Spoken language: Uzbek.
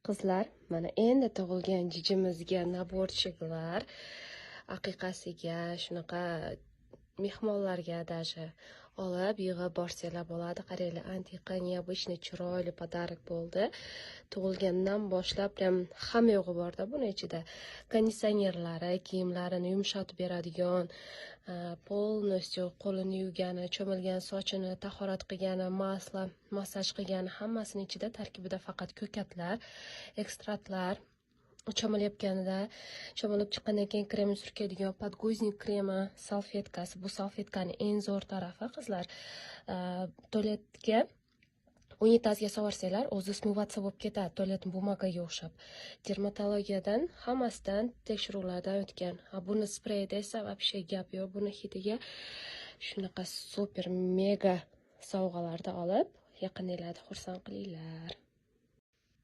Qizlar, mana endi tug'ilgan jijimizga naborchiklar, aqiqasiga, shunaqa mehmonlarga даже olib yig'ib borsanglar bo'ladi. Qaranglar, antiqa, необычный, chiroyli podarak bo'ldi. Tug'ilgandan boshlab ham hamma yo'g'i borda buni ichida. Konditsionerlari, kiyimlarini yumshatib beradigan, polностью qo'lini yuvgani, cho'milgan sochini tahorat qilgani, massaj qilgani hammasini ichida. Tarkibida faqat ko'katlar, ekstraktlar, cho'milayotganida, cho'milib chiqqandan keyin krem surkadigan podguznik kremi, salfetkasi. Bu salfetkani eng zo'r tarafi qizlar, tualetga unitazga sovarsanglar, o'zi smываться bo'lib ketadi, tualet bumagaga o'xshab. Dermatologiyadan, hammasidan tekshiruvlardan o'tgan. Buni spreyda esa вообще gap yo'q. Buni hidiga shunaqa super mega sovg'alarda olib, yaqinlarni xursand qilinglar.